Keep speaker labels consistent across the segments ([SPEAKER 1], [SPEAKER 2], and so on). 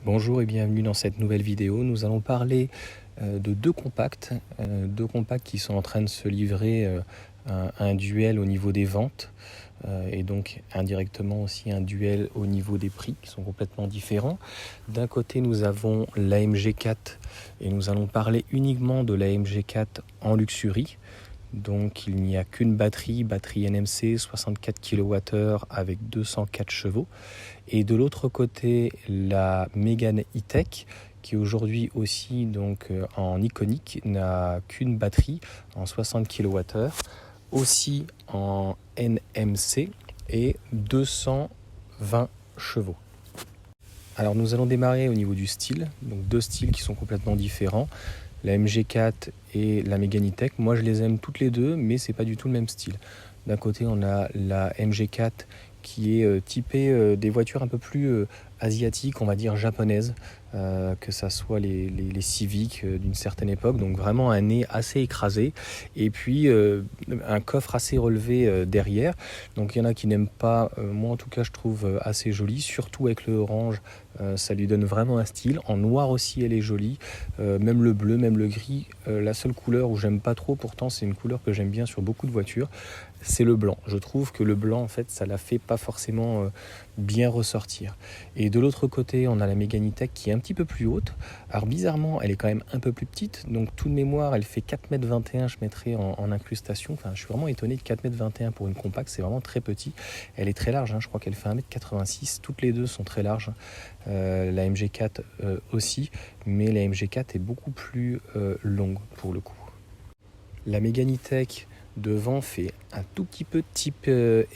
[SPEAKER 1] Bonjour et bienvenue dans cette nouvelle vidéo. Nous allons parler de deux compacts qui sont en train de se livrer un duel au niveau des ventes et donc indirectement aussi un duel au niveau des prix qui sont complètement différents. D'un côté, nous avons l'AMG 4 et nous allons parler uniquement de l'AMG 4 en luxury. Donc il n'y a qu'une batterie NMC 64 kWh avec 204 chevaux. Et de l'autre côté, la Mégane E-Tech qui aujourd'hui aussi donc en iconique n'a qu'une batterie en 60 kWh, aussi en NMC et 220 chevaux. Alors nous allons démarrer au niveau du style, donc deux styles qui sont complètement différents. La MG4 et la Mégane E-Tech, moi je les aime toutes les deux, mais c'est pas du tout le même style. D'un côté, on a la MG4 qui est typée des voitures un peu plus asiatiques, on va dire japonaises, que ça soit les Civic d'une certaine époque, donc vraiment un nez assez écrasé, et puis un coffre assez relevé derrière. Donc il y en a qui n'aiment pas, moi en tout cas je trouve assez joli, surtout avec le orange, ça lui donne vraiment un style. En noir aussi elle est jolie, même le bleu, même le gris. La seule couleur où j'aime pas trop, pourtant c'est une couleur que j'aime bien sur beaucoup de voitures, c'est le blanc. Je trouve que le blanc en fait ça la fait pas forcément bien ressortir. Et de l'autre côté, on a la Mégane E-Tech qui est un petit peu plus haute. Alors bizarrement, elle est quand même un peu plus petite. Donc tout de mémoire, elle fait 4,21 m, je mettrai en incrustation. Enfin, je suis vraiment étonné de 4,21 m pour une compacte, c'est vraiment très petit. Elle est très large, je crois qu'elle fait 1,86 m. Toutes les deux sont très larges. La MG4 aussi, mais la MG4 est beaucoup plus longue pour le coup. La Mégane E-Tech devant fait un tout petit peu type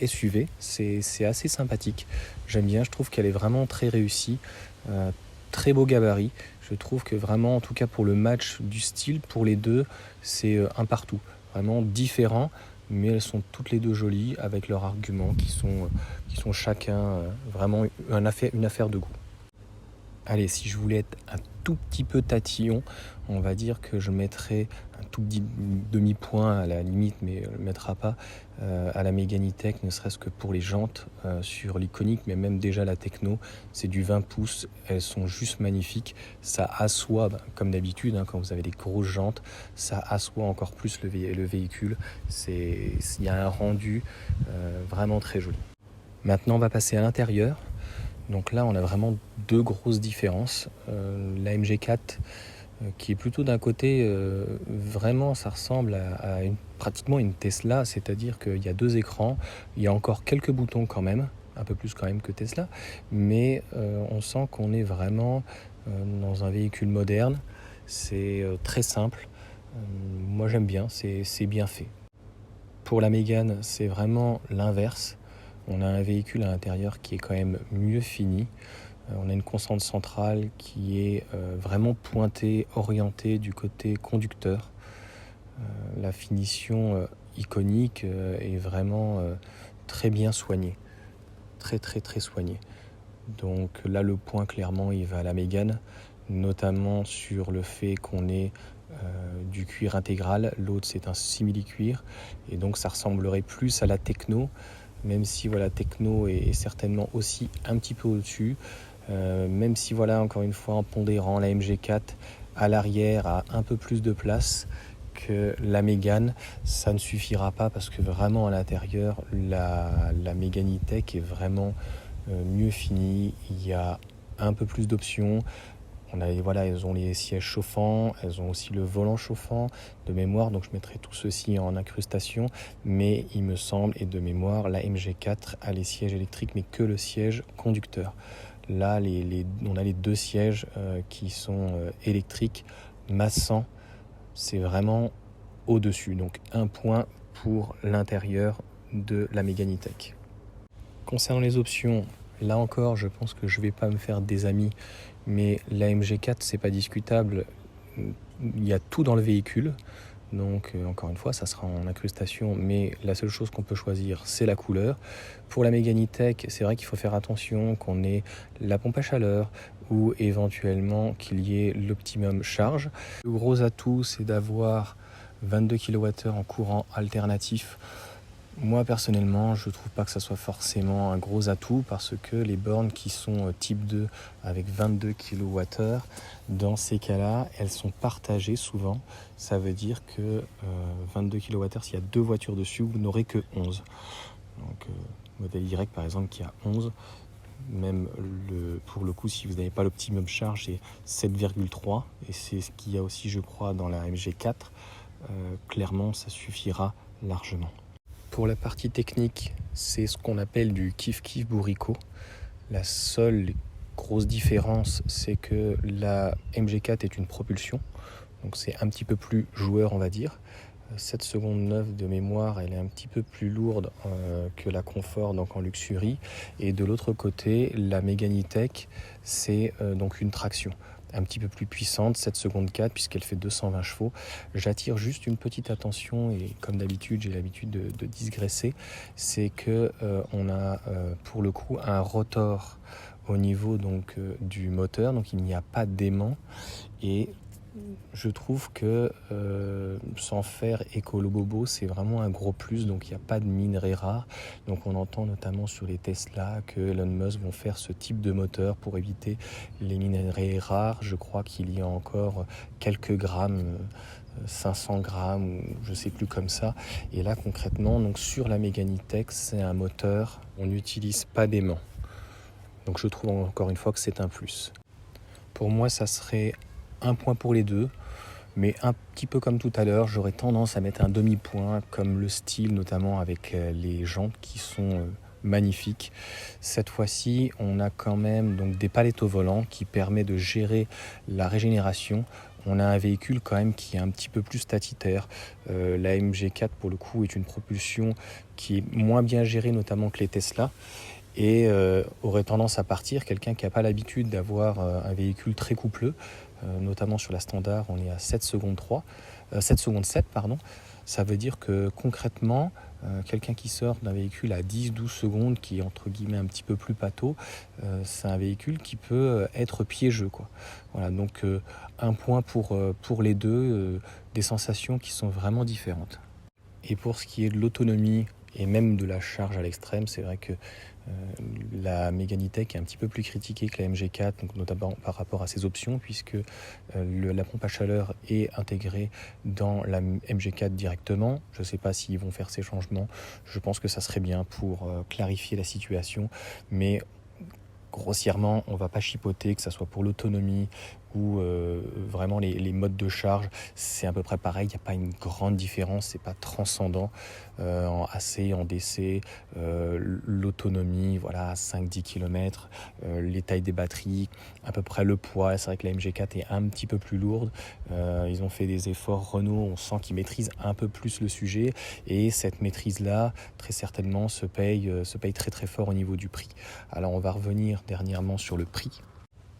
[SPEAKER 1] SUV, c'est assez sympathique, j'aime bien, je trouve qu'elle est vraiment très réussie, très beau gabarit, je trouve que vraiment en tout cas pour le match du style, pour les deux c'est un partout, vraiment différent, mais elles sont toutes les deux jolies avec leurs arguments qui sont chacun vraiment une affaire de goût. Allez, si je voulais être un tout petit peu tatillon, on va dire que je mettrais un tout petit demi-point à la limite, mais ne le mettra pas, à la Mégane E-Tech, ne serait-ce que pour les jantes sur l'iconique, mais même déjà la techno, c'est du 20 pouces, elles sont juste magnifiques, ça assoit, comme d'habitude, quand vous avez des grosses jantes, ça assoit encore plus le véhicule, il y a un rendu vraiment très joli. Maintenant, on va passer à l'intérieur. Donc là, on a vraiment deux grosses différences. La MG4, qui est plutôt d'un côté, vraiment, ça ressemble à pratiquement une Tesla, c'est-à-dire qu'il y a deux écrans, il y a encore quelques boutons quand même, un peu plus quand même que Tesla, mais on sent qu'on est vraiment dans un véhicule moderne. C'est très simple. Moi, j'aime bien, c'est bien fait. Pour la Mégane, c'est vraiment l'inverse. On a un véhicule à l'intérieur qui est quand même mieux fini. On a une console centrale qui est vraiment pointée, orientée du côté conducteur. La finition iconique est vraiment très bien soignée. Très très très soignée. Donc là, le point clairement, il va à la Mégane, notamment sur le fait qu'on ait du cuir intégral. L'autre, c'est un simili-cuir. Et donc ça ressemblerait plus à la Techno, même si voilà, Techno est certainement aussi un petit peu au-dessus, même si voilà, encore une fois, en pondérant, la MG4 à l'arrière a un peu plus de place que la Mégane, ça ne suffira pas parce que vraiment à l'intérieur, la Mégane E-Tech est vraiment mieux finie, il y a un peu plus d'options. Elles ont les sièges chauffants, elles ont aussi le volant chauffant de mémoire, donc je mettrai tout ceci en incrustation, mais il me semble, et de mémoire, la MG4 a les sièges électriques, mais que le siège conducteur. Là, on a les deux sièges qui sont électriques, massants, c'est vraiment au-dessus, donc un point pour l'intérieur de la Mégane E-Tech. Concernant les options, là encore, je pense que je ne vais pas me faire des amis, mais la MG4, c'est pas discutable. Il y a tout dans le véhicule. Donc, encore une fois, ça sera en incrustation, mais la seule chose qu'on peut choisir, c'est la couleur. Pour la Mégane E-Tech, c'est vrai qu'il faut faire attention qu'on ait la pompe à chaleur ou éventuellement qu'il y ait l'optimum charge. Le gros atout, c'est d'avoir 22 kWh en courant alternatif. Moi personnellement, je trouve pas que ça soit forcément un gros atout parce que les bornes qui sont type 2 avec 22 kWh, dans ces cas-là, elles sont partagées souvent. Ça veut dire que 22 kWh, s'il y a 2 voitures dessus, vous n'aurez que 11. Donc modèle Y par exemple qui a 11, même pour le coup si vous n'avez pas l'optimum charge c'est 7,3 et c'est ce qu'il y a aussi je crois dans la MG4. Clairement ça suffira largement. Pour la partie technique, c'est ce qu'on appelle du kiff-kiff bourricot. La seule grosse différence, c'est que la MG4 est une propulsion, donc c'est un petit peu plus joueur, on va dire. 7 secondes 9 de mémoire, elle est un petit peu plus lourde que la Comfort, donc en Luxury. Et de l'autre côté, la Megane E-Tech, c'est donc une traction un petit peu plus puissante, 7 secondes 4 puisqu'elle fait 220 chevaux. J'attire juste une petite attention et comme d'habitude j'ai l'habitude de digresser, c'est que on a pour le coup un rotor au niveau donc du moteur, donc il n'y a pas d'aimant et je trouve que sans faire écolo-bobo, c'est vraiment un gros plus. Donc il n'y a pas de minerais rares. Donc on entend notamment sur les Tesla que Elon Musk vont faire ce type de moteur pour éviter les minerais rares. Je crois qu'il y a encore quelques grammes, 500 grammes ou je sais plus comme ça. Et là concrètement, donc sur la Megane E-Tech, c'est un moteur, on n'utilise pas d'aimant. Donc je trouve encore une fois que c'est un plus. Pour moi, ça serait un point pour les deux, mais un petit peu comme tout à l'heure, j'aurais tendance à mettre un demi-point, comme le style notamment avec les jantes qui sont magnifiques. Cette fois-ci, on a quand même donc des palettes au volant qui permet de gérer la régénération. On a un véhicule quand même qui est un petit peu plus statutaire. La MG4 pour le coup est une propulsion qui est moins bien gérée notamment que les Tesla et aurait tendance à partir. Quelqu'un qui n'a pas l'habitude d'avoir un véhicule très coupleux, notamment sur la standard, on est à 7 secondes 7, pardon. Ça veut dire que concrètement, quelqu'un qui sort d'un véhicule à 10-12 secondes, qui est entre guillemets un petit peu plus pâteau, c'est un véhicule qui peut être piégeux, quoi. Voilà, donc un point pour les deux, des sensations qui sont vraiment différentes. Et pour ce qui est de l'autonomie et même de la charge à l'extrême, c'est vrai que la Megane E-Tech est un petit peu plus critiquée que la MG4, donc notamment par rapport à ses options, puisque la pompe à chaleur est intégrée dans la MG4 directement. Je ne sais pas s'ils vont faire ces changements. Je pense que ça serait bien pour clarifier la situation, mais grossièrement, on ne va pas chipoter, que ce soit pour l'autonomie ou vraiment les modes de charge, c'est à peu près pareil, il n'y a pas une grande différence, c'est pas transcendant en AC, en DC, l'autonomie, voilà, 5-10 km, les tailles des batteries, à peu près le poids. C'est vrai que la MG4 est un petit peu plus lourde, ils ont fait des efforts Renault, on sent qu'ils maîtrisent un peu plus le sujet et cette maîtrise-là, très certainement, se paye très très fort au niveau du prix. Alors on va revenir dernièrement sur le prix.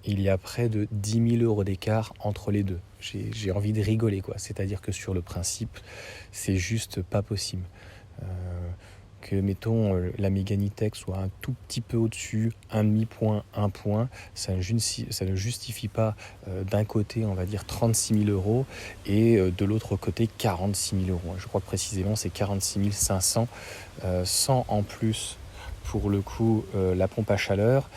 [SPEAKER 1] Il y a près de 10 000 euros d'écart entre les deux. J'ai envie de rigoler, quoi. C'est-à-dire que sur le principe, c'est juste pas possible. Que, mettons, la Megane E-Tech soit un tout petit peu au-dessus, un demi-point, un point, ça ne justifie pas d'un côté, on va dire, 36 000 euros et de l'autre côté, 46 000 euros. Je crois que précisément, c'est 46 500, sans en plus, pour le coup, la pompe à chaleur.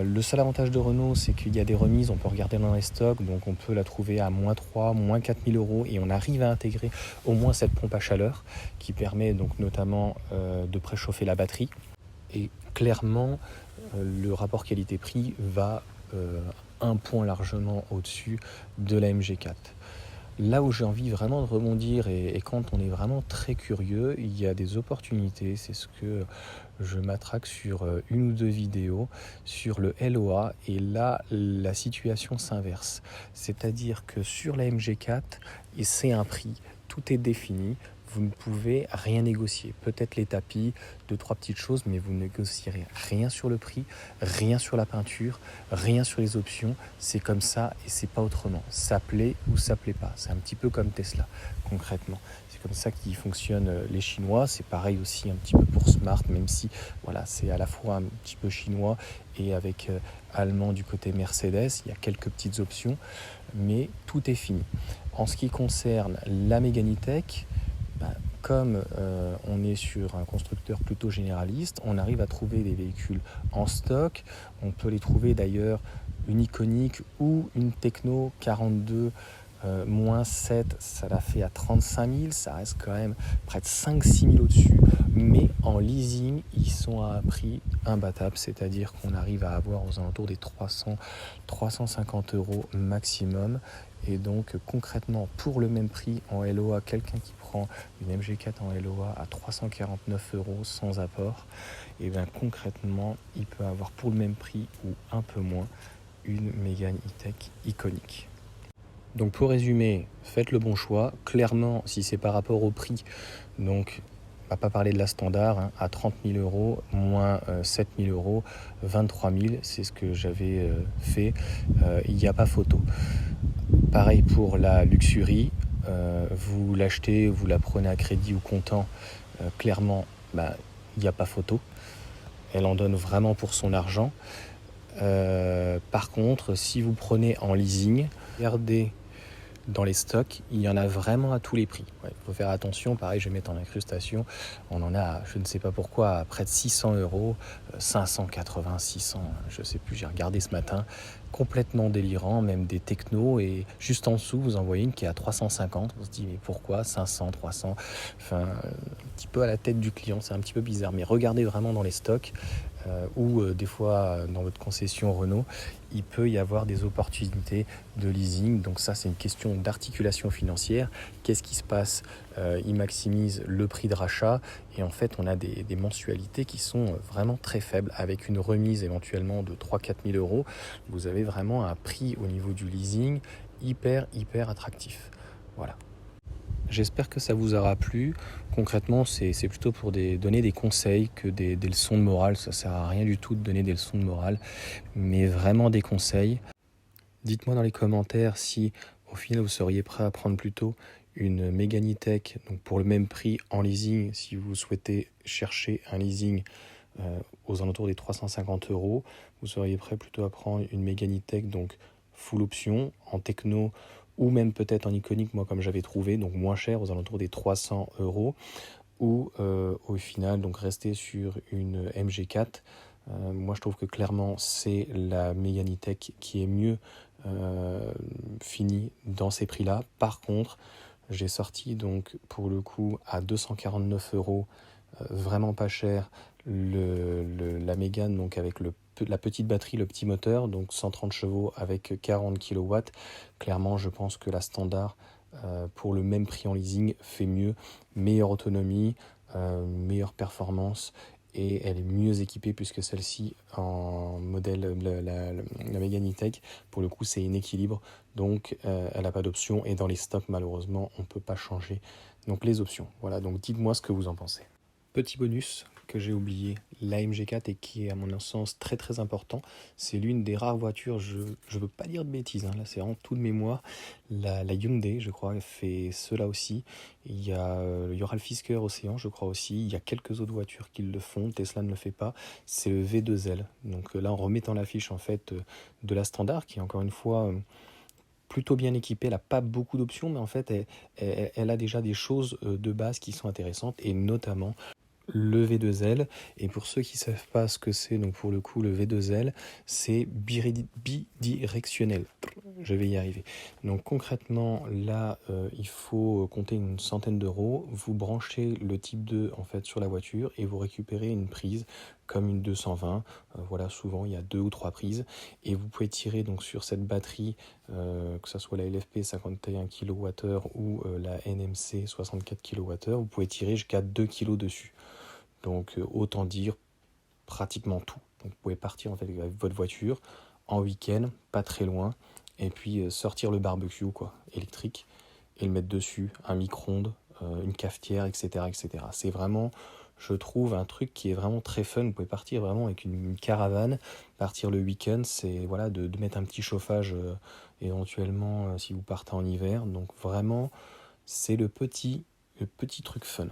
[SPEAKER 1] Le seul avantage de Renault, c'est qu'il y a des remises, on peut regarder dans les stocks, donc on peut la trouver à moins 3, moins 4 000 euros et on arrive à intégrer au moins cette pompe à chaleur qui permet donc notamment de préchauffer la batterie. Et clairement, le rapport qualité-prix va un point largement au-dessus de la MG4. Là où j'ai envie vraiment de rebondir et quand on est vraiment très curieux, il y a des opportunités. C'est ce que je m'attraque sur une ou deux vidéos sur le LOA et là la situation s'inverse. C'est-à-dire que sur la MG4, et c'est un prix, tout est défini. Vous ne pouvez rien négocier. Peut-être les tapis, 2-3 petites choses, mais vous ne négocierez rien sur le prix, rien sur la peinture, rien sur les options. C'est comme ça et c'est pas autrement. Ça plaît ou ça plaît pas. C'est un petit peu comme Tesla, concrètement. C'est comme ça qu'ils fonctionnent les Chinois. C'est pareil aussi un petit peu pour Smart, même si voilà, c'est à la fois un petit peu chinois et avec allemand du côté Mercedes. Il y a quelques petites options, mais tout est fini. En ce qui concerne la Megane E-Tech, comme on est sur un constructeur plutôt généraliste, on arrive à trouver des véhicules en stock. On peut les trouver d'ailleurs une Iconic ou une Tecno 42 moins 7, ça la fait à 35 000, ça reste quand même près de 5-6 000 au-dessus, mais en leasing, ils sont à un prix imbattable, c'est-à-dire qu'on arrive à avoir aux alentours des 300-350 euros maximum. Et donc concrètement, pour le même prix en LOA, quelqu'un qui prend une MG4 en LOA à 349 euros sans apport, et bien concrètement, il peut avoir pour le même prix ou un peu moins une Mégane E-Tech Iconic. Donc pour résumer, faites le bon choix. Clairement, si c'est par rapport au prix, donc on va pas parler de la standard, hein, à 30 000 euros, moins 7 000 euros, 23 000, c'est ce que j'avais fait, il n'y a pas photo. Pareil pour la Luxury, vous l'achetez, vous la prenez à crédit ou comptant, clairement, il n'y a pas photo. Elle en donne vraiment pour son argent. Par contre, si vous prenez en leasing, regardez dans les stocks, il y en a vraiment à tous les prix. Il faut faire attention, pareil, je vais mettre en incrustation, on en a, je ne sais pas pourquoi, à près de 600 euros, 580, 600, je ne sais plus, j'ai regardé ce matin, complètement délirant, même des technos, et juste en dessous, vous en voyez une qui est à 350, on se dit, mais pourquoi 500, 300, enfin, un petit peu à la tête du client, c'est un petit peu bizarre, mais regardez vraiment dans les stocks, ou des fois dans votre concession Renault, il peut y avoir des opportunités de leasing. Donc ça, c'est une question d'articulation financière. Qu'est-ce qui se passe? Ils maximisent le prix de rachat et en fait, on a des mensualités qui sont vraiment très faibles avec une remise éventuellement de 3-4 000 euros. Vous avez vraiment un prix au niveau du leasing hyper attractif. Voilà. J'espère que ça vous aura plu. Concrètement, c'est plutôt pour donner des conseils que des leçons de morale. Ça ne sert à rien du tout de donner des leçons de morale, mais vraiment des conseils. Dites-moi dans les commentaires si au final vous seriez prêt à prendre plutôt une Mégane E-Tech, donc pour le même prix en leasing, si vous souhaitez chercher un leasing aux alentours des 350 euros, vous seriez prêt plutôt à prendre une Mégane E-Tech, donc full option, en techno ou même peut-être en Iconic, moi comme j'avais trouvé, donc moins cher, aux alentours des 300 euros, ou au final donc rester sur une MG4. Moi je trouve que clairement c'est la Mégane E-Tech qui est mieux finie dans ces prix-là. Par contre, j'ai sorti donc pour le coup à 249 euros, vraiment pas cher, la Mégane donc avec la petite batterie, le petit moteur, donc 130 chevaux avec 40 kW. Clairement, je pense que la standard, pour le même prix en leasing, fait mieux, meilleure autonomie, meilleure performance, et elle est mieux équipée puisque celle-ci, en modèle, la Mégane E-Tech, pour le coup, c'est un équilibre, donc elle n'a pas d'option, et dans les stocks, malheureusement, on ne peut pas changer donc les options. Voilà, donc dites-moi ce que vous en pensez. Petit bonus que j'ai oublié, la MG4 et qui est à mon sens très important, c'est l'une des rares voitures, je ne veux pas dire de bêtises, hein, là c'est vraiment tout de mémoire, la Hyundai je crois fait cela aussi, il y aura le Fisker Océan je crois aussi, il y a quelques autres voitures qui le font, Tesla ne le fait pas, c'est le V2L, donc là en remettant l'affiche en fait de la standard qui est encore une fois plutôt bien équipée, elle n'a pas beaucoup d'options mais en fait elle a déjà des choses de base qui sont intéressantes et notamment le V2L. Et pour ceux qui ne savent pas ce que c'est, donc pour le coup le V2L, c'est bidirectionnel. Je vais y arriver. Donc concrètement là il faut compter une centaine d'euros, vous branchez le type 2 en fait sur la voiture et vous récupérez une prise comme une 220, voilà, souvent il y a 2 ou 3 prises et vous pouvez tirer donc sur cette batterie, que ce soit la LFP 51 kWh ou la NMC 64 kWh, vous pouvez tirer jusqu'à 2 kg dessus. Donc autant dire pratiquement tout. Donc vous pouvez partir en fait avec votre voiture en week-end, pas très loin, et puis sortir le barbecue quoi, électrique et le mettre dessus, un micro-ondes, une cafetière, etc., etc. C'est vraiment, je trouve, un truc qui est vraiment très fun. Vous pouvez partir vraiment avec une caravane, partir le week-end, c'est voilà de mettre un petit chauffage éventuellement si vous partez en hiver. Donc vraiment, c'est le petit truc fun.